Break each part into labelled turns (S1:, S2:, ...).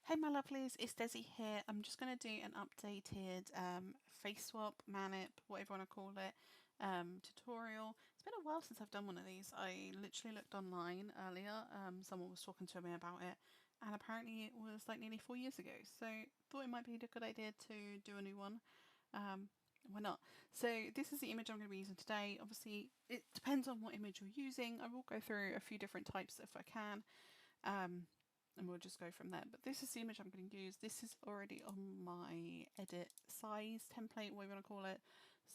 S1: Hey my lovelies, it's Desi here. I'm just going to do an updated face swap, manip, whatever you want to call it, tutorial. It's been a while since I've done one of these. I literally looked online earlier, someone was talking to me about it, and apparently it was like nearly 4 years ago. So thought it might be a good idea to do a new one. Um, why not? So this is the image I'm going to be using today. Obviously it depends on what image you're using. I will go through a few different types if I can. And we'll just go from there. But this is the image I'm going to use. This is already on my edit size template, what you want to call it.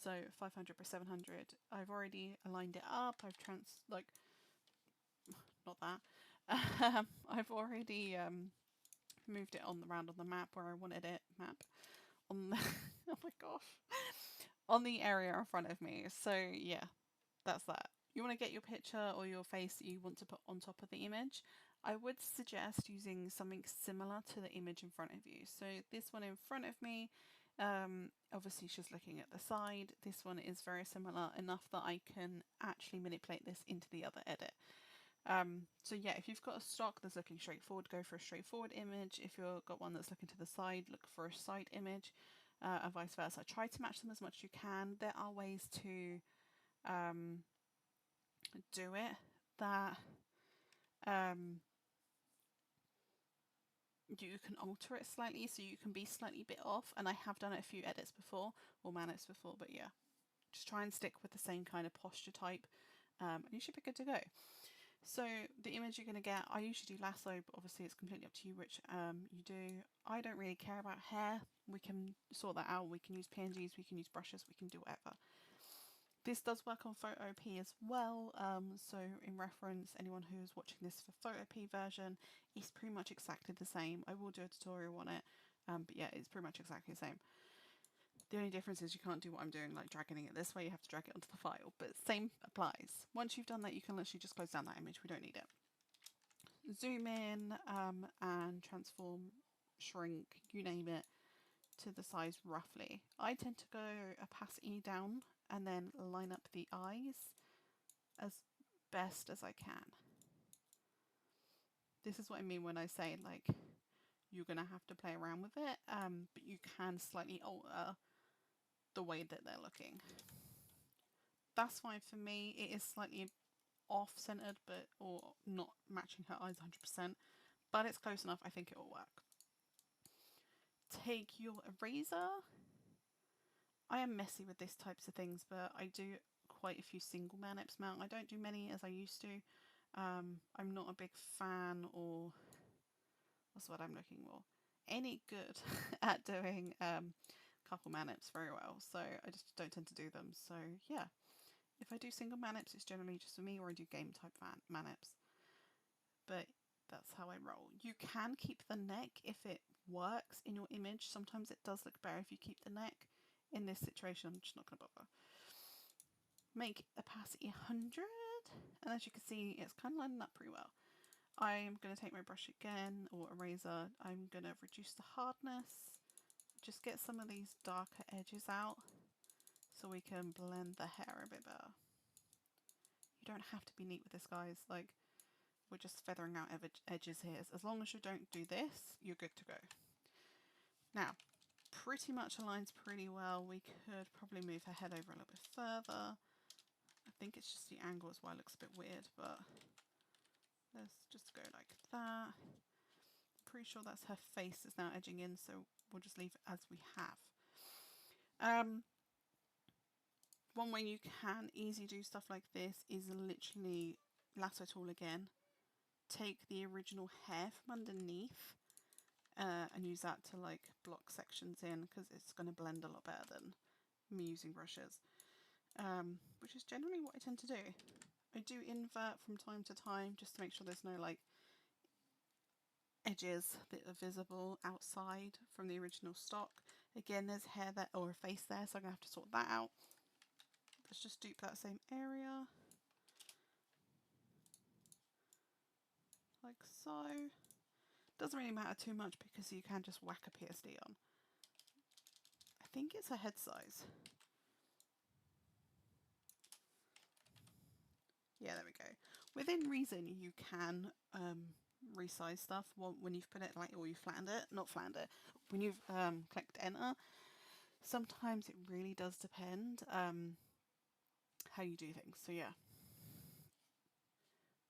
S1: So 500 by 700. I've already aligned it up. I've not that. I've already moved it on around on the map where I wanted it. Map on the oh my gosh, on the area in front of me. So yeah, that's that. You want to get your picture or your face that you want to put on top of the image. I would suggest using something similar to the image in front of you. So this one in front of me, obviously she's looking at the side. This one is very similar enough that I can actually manipulate this into the other edit. So yeah, if you've got a stock that's looking straight forward, go for a straightforward image. If you've got one that's looking to the side, look for a side image, and vice versa. Try to match them as much as you can. There are ways to do it that you can alter it slightly, so you can be slightly bit off, and I have done it a few edits before or manips before, but yeah, just try and stick with the same kind of posture type, and you should be good to go. So the image you're going to get, I usually do lasso, but obviously it's completely up to you which you do. I don't really care about hair. We can sort that out. We can use PNGs, we can use brushes, we can do whatever. This does work on Photo-P as well, so in reference, anyone who's watching this for Photo-P version, it's pretty much exactly the same. I will do a tutorial on it, but yeah, it's pretty much exactly the same. The only difference is you can't do what I'm doing, like dragging it this way, you have to drag it onto the file, but same applies. Once you've done that, you can literally just close down that image, we don't need it. Zoom in and transform, shrink, you name it, to the size roughly. I tend to go opacity down and then line up the eyes as best as I can. This is what I mean when I say like you're going to have to play around with it, but you can slightly alter the way that they're looking. That's fine for me. It is slightly off-centered, but or not matching her eyes 100%, but it's close enough. I think it will work. Take your eraser. I am messy with these types of things, but I do quite a few single manips now. I don't do many as I used to. I'm not a big fan, or what's what I'm looking for? Any good at doing couple manips very well, so I just don't tend to do them. So yeah, if I do single manips, it's generally just for me, or I do game type manips. But that's how I roll. You can keep the neck if it works in your image. Sometimes it does look better if you keep the neck. In this situation, I'm just not going to bother. Make opacity 100, and as you can see, it's kind of lining up pretty well. I'm going to take my brush again, or eraser. I'm going to reduce the hardness, just get some of these darker edges out so we can blend the hair a bit better. You don't have to be neat with this, guys. Like, we're just feathering out edges here. As long as you don't do this, you're good to go. Now, pretty much aligns pretty well. We could probably move her head over a little bit further. I think it's just the angle is why it looks a bit weird, but let's just go like that. Pretty sure that's her face is now edging in, so we'll just leave it as we have. One way you can easily do stuff like this is literally lasso tool again. Take the original hair from underneath and use that to like block sections in, because it's going to blend a lot better than me using brushes, which is generally what I tend to do. I do invert from time to time just to make sure there's no like edges that are visible outside from the original stock. Again, there's hair there or a face there, so I'm going to have to sort that out. Let's just dupe that same area like so. Doesn't really matter too much because you can just whack a PSD on. I think it's a head size. Yeah, there we go. Within reason, you can resize stuff when you've put it like, or you flattened it, not flattened it, when you've clicked enter. Sometimes it really does depend how you do things. So yeah,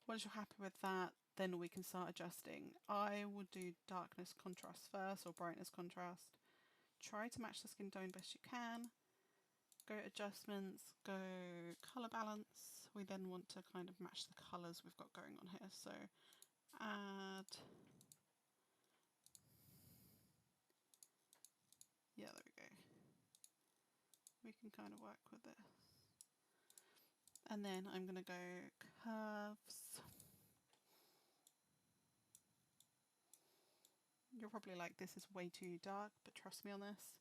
S1: once you're happy with that, then we can start adjusting. I would do darkness contrast first, or brightness contrast. Try to match the skin tone best you can. Go adjustments, go colour balance. We then want to kind of match the colours we've got going on here. So add, yeah, there we go. We can kind of work with this. And then I'm going to go curves. You're probably like, this is way too dark, but trust me on this.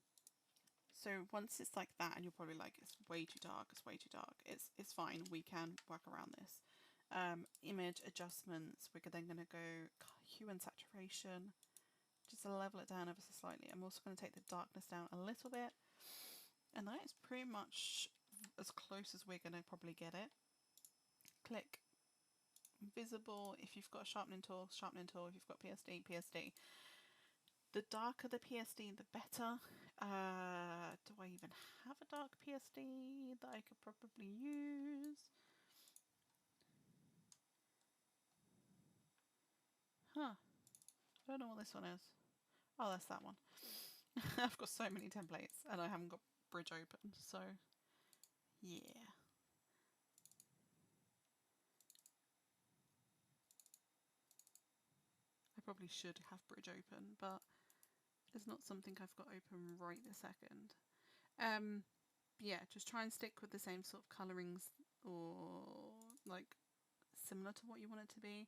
S1: So once it's like that, and you're probably like, it's way too dark, it's way too dark, it's fine, we can work around this. Image adjustments, we're then going to go hue and saturation, just to level it down ever so slightly. I'm also going to take the darkness down a little bit, and that is pretty much as close as we're going to probably get it. Click visible. If you've got a sharpening tool, sharpening tool. If you've got PSD, PSD. The darker the PSD, the better. Do I even have a dark PSD that I could probably use? Huh. I don't know what this one is. Oh, that's that one. I've got so many templates and I haven't got Bridge open, so yeah. I probably should have Bridge open, but it's not something I've got open right this second. Yeah, just try and stick with the same sort of colourings, or like similar to what you want it to be.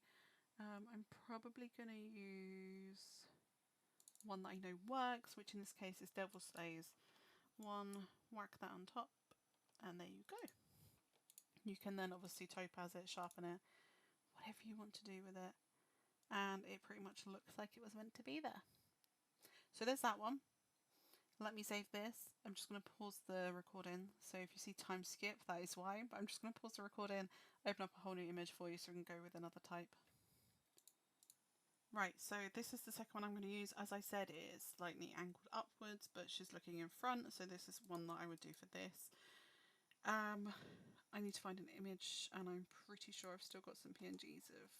S1: I'm probably going to use one that I know works, which in this case is Devil Slays. One, whack that on top, and there you go. You can then obviously topaz it, sharpen it, whatever you want to do with it, and it pretty much looks like it was meant to be there. So there's that one. Let me save this. I'm just going to pause the recording. So if you see time skip, that is why. But I'm just going to pause the recording, open up a whole new image for you so we can go with another type. Right, so this is the second one I'm going to use. As I said, it is slightly angled upwards, but she's looking in front. So this is one that I would do for this. I need to find an image, and I'm pretty sure I've still got some PNGs of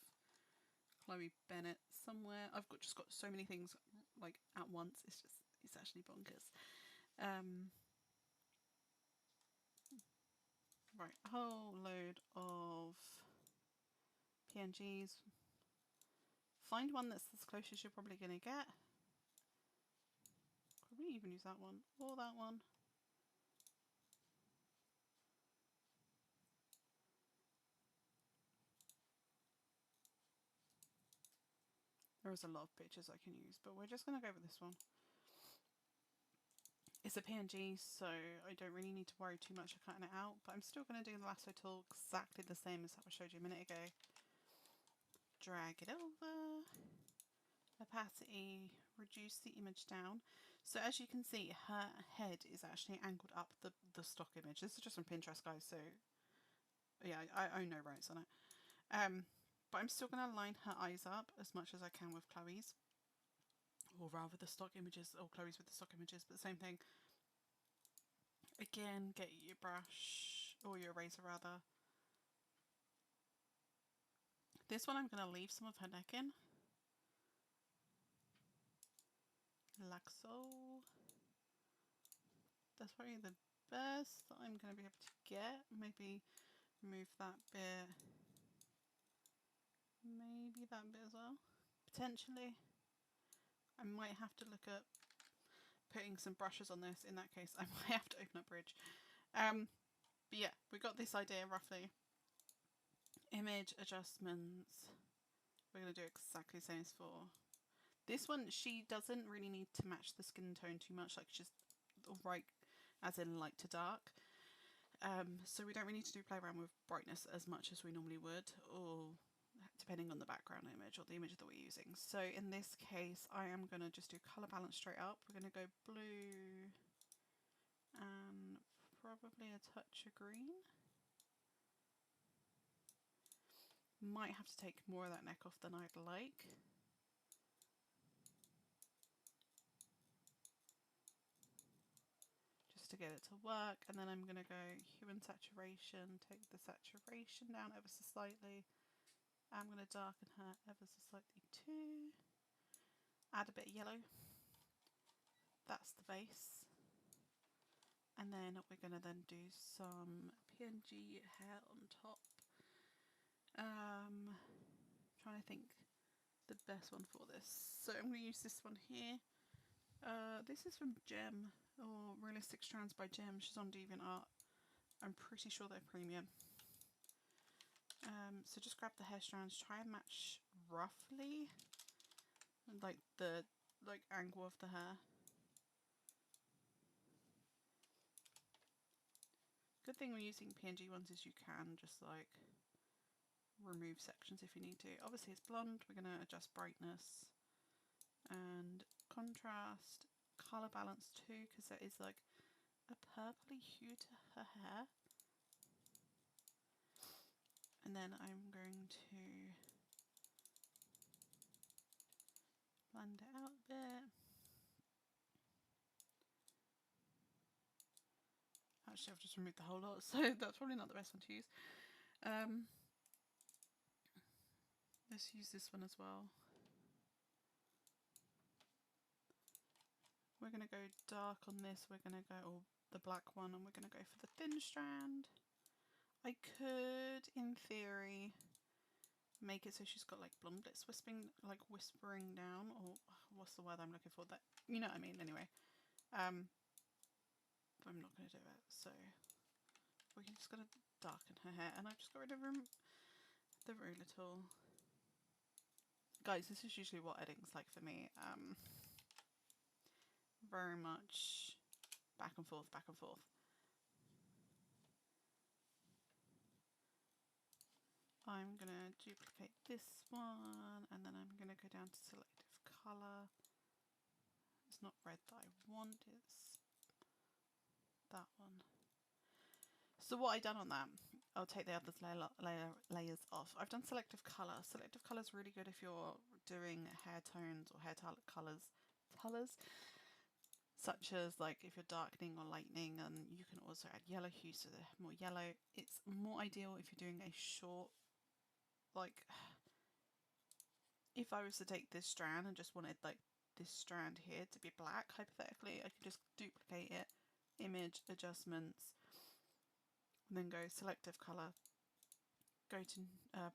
S1: Chloe Bennett somewhere. I've just got so many things like at once. It's actually bonkers. Right, a whole load of PNGs. Find one that's as close as you're probably going to get. Probably even use that one or that one. There is a lot of pictures I can use, but we're just going to go with this one. It's a PNG, so I don't really need to worry too much of cutting it out, but I'm still going to do the lasso tool exactly the same as I showed you a minute ago. Drag it over, opacity, reduce the image down. So as you can see, her head is actually angled up the stock image. This is just from Pinterest, guys, so yeah, I own no rights on it. But I'm still going to line her eyes up as much as I can with Chloe's, or rather the stock images, or Chloe's with the stock images, but the same thing. Again, get your brush, or your eraser rather. This one I'm going to leave some of her neck in, like so. That's probably the best that I'm going to be able to get. Maybe move that bit, maybe that bit as well, potentially. I might have to look at putting some brushes on this. In that case, I might have to open up Bridge. But yeah, we got this idea roughly. Image adjustments. We're going to do exactly the same as for this one. She doesn't really need to match the skin tone too much, like just alright, as in light to dark. So we don't really need to do play around with brightness as much as we normally would, or depending on the background image or the image that we're using. So in this case, I am going to just do colour balance straight up. We're going to go blue and probably a touch of green. Might have to take more of that neck off than I'd like. Just to get it to work. And then I'm going to go hue and saturation, take the saturation down ever so slightly. I'm going to darken her ever so slightly too. Add a bit of yellow. That's the base. And then we're going to then do some PNG hair on top. Trying to think the best one for this. So I'm going to use this one here. This is from Gem, or Realistic Strands by Gem. She's on DeviantArt. I'm pretty sure they're premium. So just grab the hair strands, try and match roughly like the angle of the hair. Good thing when using PNG ones is you can just like remove sections if you need to. Obviously it's blonde, we're going to adjust brightness and contrast, colour balance too, because there is like a purpley hue to her hair. And then I'm going to blend it out a bit. Actually, I've just removed the whole lot, so that's probably not the best one to use. Let's use this one as well. We're going to go dark on this, we're going to go, or the black one, and we're going to go for the thin strand. I could, in theory, make it so she's got like blonde bits whispering down, or what's the word I'm looking for? That, you know what I mean, anyway. But I'm not going to do it, so we're just going to darken her hair, and I've just got rid of the very little. Guys, this is usually what editing's like for me. Very much back and forth, back and forth. I'm going to duplicate this one, and then I'm going to go down to selective colour. It's not red that I want, it's that one. So what I've done on that, I'll take the others layers off. I've done selective colour. Selective colour is really good if you're doing hair tones or hair colours, such as like if you're darkening or lightening, and you can also add yellow hue so they're more yellow. It's more ideal if you're doing a short, like if I was to take this strand and just wanted like this strand here to be black, hypothetically, I could just duplicate it, image, adjustments, and then go selective colour, go to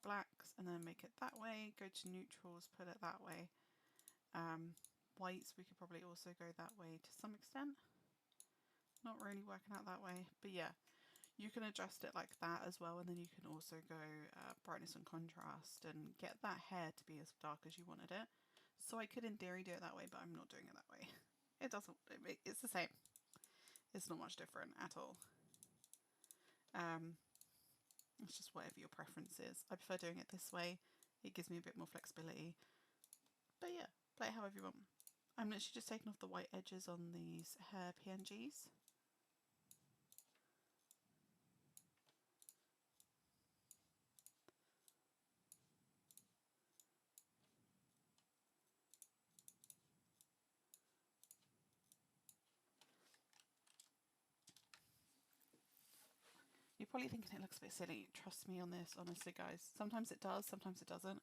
S1: blacks and then make it that way, go to neutrals, put it that way. Whites, we could probably also go that way to some extent. Not really working out that way, but yeah, you can adjust it like that as well, and then you can also go brightness and contrast and get that hair to be as dark as you wanted it. So I could in theory do it that way, but I'm not doing it that way. It doesn't, it's the same. It's not much different at all. It's just whatever your preference is. I prefer doing it this way. It gives me a bit more flexibility. But yeah, play it however you want. I'm literally just taking off the white edges on these hair PNGs. You're probably thinking it looks a bit silly. Trust me on this, honestly, guys. Sometimes it does, sometimes it doesn't.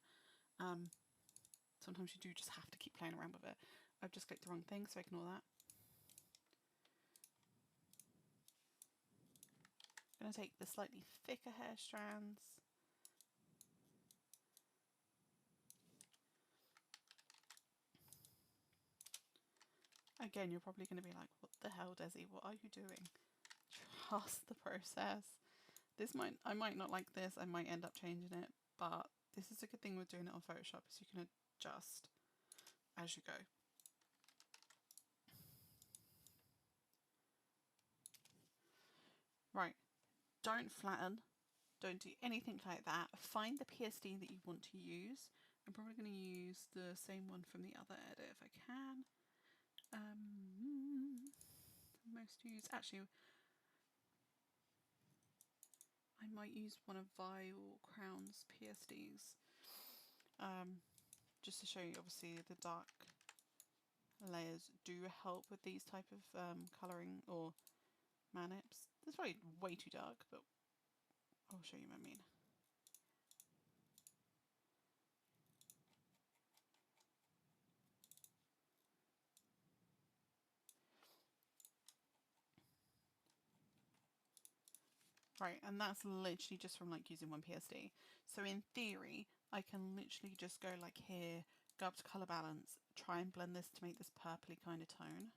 S1: Sometimes you do just have to keep playing around with it. I've just clicked the wrong thing, so ignore that. I'm going to take the slightly thicker hair strands. Again, you're probably going to be like, what the hell, Desi? What are you doing? Trust the process. I might not like this, I might end up changing it, but this is a good thing with doing it on Photoshop, is you can adjust as you go. Right, don't flatten, don't do anything like that. Find the PSD that you want to use. I'm probably going to use the same one from the other edit if I can. Most used, actually, I might use one of Vi or Crown's PSDs, just to show you. Obviously the dark layers do help with these type of colouring or manips. It's probably way too dark, but I'll show you what I mean. Right, and that's literally just from like using one PSD. So in theory, I can literally just go like here, go up to colour balance, try and blend this to make this purpley kind of tone.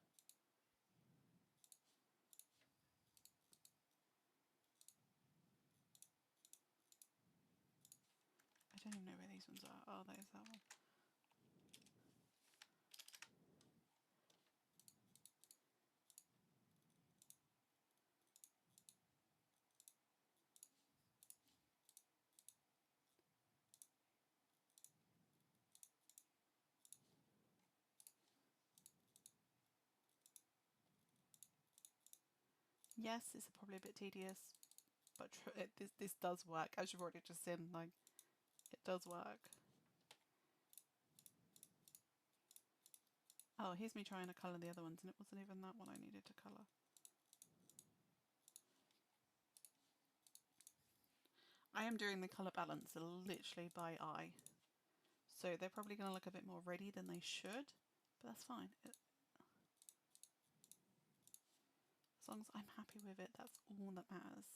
S1: I don't even know where these ones are. Oh, there's that one. Yes, it's probably a bit tedious, but this does work. As you've already just seen, like, it does work. Oh, here's me trying to colour the other ones, and it wasn't even that one I needed to colour. I am doing the colour balance literally by eye, so they're probably going to look a bit more ready than they should, but that's fine. As long as I'm happy with it, that's all that matters.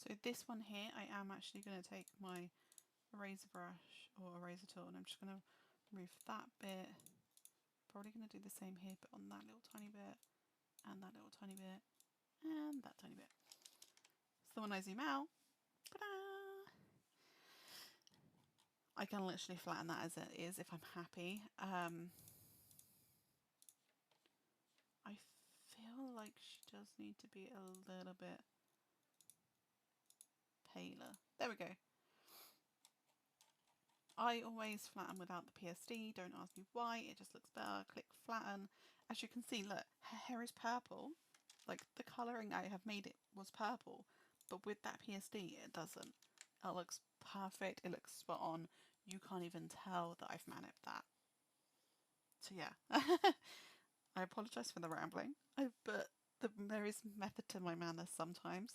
S1: So this one here, I am actually going to take my eraser brush or eraser tool, and I'm just going to remove that bit. Probably going to do the same here, but on that little tiny bit, and that little tiny bit, and that tiny bit. So when I zoom out, ta-da! I can literally flatten that as it is if I'm happy. I feel like she does need to be a little bit paler. There we go. I always flatten without the PSD, don't ask me why, it just looks better. Click flatten. As you can see, look, her hair is purple. Like, the colouring I have made it was purple, but with that PSD it doesn't. It looks perfect, it looks spot on. You can't even tell that I've manipped that. So yeah, I apologise for the rambling, but there is method to my madness sometimes.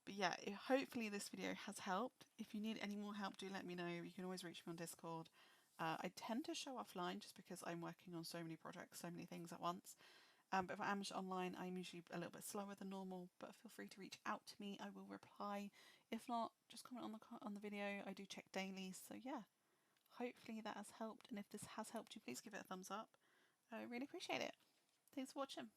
S1: But yeah, hopefully this video has helped. If you need any more help, do let me know. You can always reach me on Discord. I tend to show offline just because I'm working on so many projects, so many things at once. But if I am online, I'm usually a little bit slower than normal, but feel free to reach out to me. I will reply. If not, just comment on the video. I do check daily. So yeah, hopefully that has helped. And if this has helped you, please give it a thumbs up. I really appreciate it. Thanks for watching.